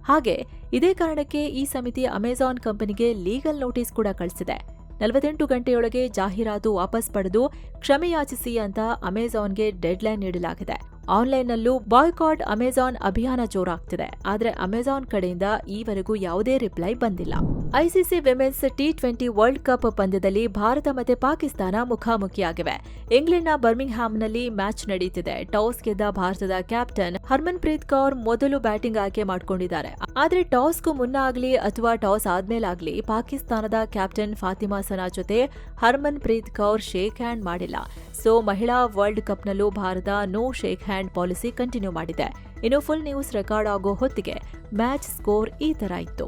ಹಾಗೆ ಇದೇ ಕಾರಣಕ್ಕೆ ಈ ಸಮಿತಿ ಅಮೆಜಾನ್ ಕಂಪನಿಗೆ ಲೀಗಲ್ ನೋಟಿಸ್ ಕೂಡ ಕಳಿಸಿದೆ. 48 ಗಂಟೆಯೊಳಗೆ ಜಾಹೀರಾತು ವಾಪಸ್ ಪಡೆದು ಕ್ಷಮೆಯಾಚಿಸಿ ಅಂತ ಅಮೆಜಾನ್ಗೆ ಡೆಡ್ಲೈನ್ ನೀಡಲಾಗಿದೆ. ಆನ್ಲೈನ್ನಲ್ಲೂ ಬಾಯ್ಕಾಟ್ ಅಮೆಜಾನ್ ಅಭಿಯಾನ ಜೋರಾಗ್ತಿದೆ. ಆದರೆ ಅಮೆಜಾನ್ ಕಡೆಯಿಂದ ಈವರೆಗೂ ಯಾವುದೇ ರಿಪ್ಲೈ ಬಂದಿಲ್ಲ. ICC women's T20 world cup ಪಂದ್ಯದಲ್ಲಿ ಭಾರತ ಮತ್ತು ಪಾಕಿಸ್ತಾನ ಮುಖಾಮುಖಿಯಾಗಿವೆ. ಇಂಗ್ಲೆಂಡ್ನ ಬರ್ಮಿಂಗ್ಹ್ಯಾಮ್ನಲ್ಲಿ ಮ್ಯಾಚ್ ನಡೆಯುತ್ತಿದೆ. ಟಾಸ್ ಗೆದ್ದ ಭಾರತದ ಕ್ಯಾಪ್ಟನ್ ಹರ್ಮನ್ಪ್ರೀತ್ ಕೌರ್ ಮೊದಲು ಬ್ಯಾಟಿಂಗ್ ಆಯ್ಕೆ ಮಾಡಿಕೊಂಡಿದ್ದಾರೆ. ಆದರೆ ಟಾಸ್ಗೂ ಮುನ್ನ ಆಗಲಿ ಅಥವಾ ಟಾಸ್ ಆದ್ಮೇಲಾಗ್ಲಿ ಪಾಕಿಸ್ತಾನದ ಕ್ಯಾಪ್ಟನ್ ಫಾತಿಮಾ ಸನಾ ಜೊತೆ ಹರ್ಮನ್ಪ್ರೀತ್ ಕೌರ್ ಶೇಕ್ ಹ್ಯಾಂಡ್ ಮಾಡಿಲ್ಲ. ಸೊ ಮಹಿಳಾ ವರ್ಲ್ಡ್ ಕಪ್ನಲ್ಲೂ Bharat no shake hand policy continue ಮಾಡಿದೆ. ಇನ್ನು ಫುಲ್ ನ್ಯೂಸ್ ರೆಕಾರ್ಡ್ ಆಗೋ ಹೊತ್ತಿಗೆ ಮ್ಯಾಚ್ ಸ್ಕೋರ್ ಈ ತರ ಇತ್ತು.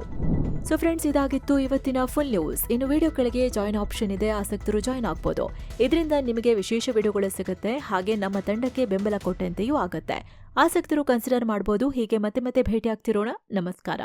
ಸೊ ಫ್ರೆಂಡ್ಸ್, ಇದಾಗಿತ್ತು ಇವತ್ತಿನ ಫುಲ್ ನ್ಯೂಸ್. ಇನ್ನು ವಿಡಿಯೋ ಕೆಳಗೆ ಜಾಯಿನ್ ಆಪ್ಷನ್ ಇದೆ, ಆಸಕ್ತರು ಜಾಯಿನ್ ಆಗ್ಬೋದು. ಇದರಿಂದ ನಿಮಗೆ ವಿಶೇಷ ವಿಡಿಯೋಗಳು ಸಿಗುತ್ತೆ. ಹಾಗೆ ನಮ್ಮ ತಂಡಕ್ಕೆ ಬೆಂಬಲ ಕೊಟ್ಟಂತೆಯೂ ಆಗುತ್ತೆ. ಆಸಕ್ತರು ಕನ್ಸಿಡರ್ ಮಾಡಬಹುದು. ಹೀಗೆ ಮತ್ತೆ ಭೇಟಿ ಆಗ್ತಿರೋಣ. ನಮಸ್ಕಾರ.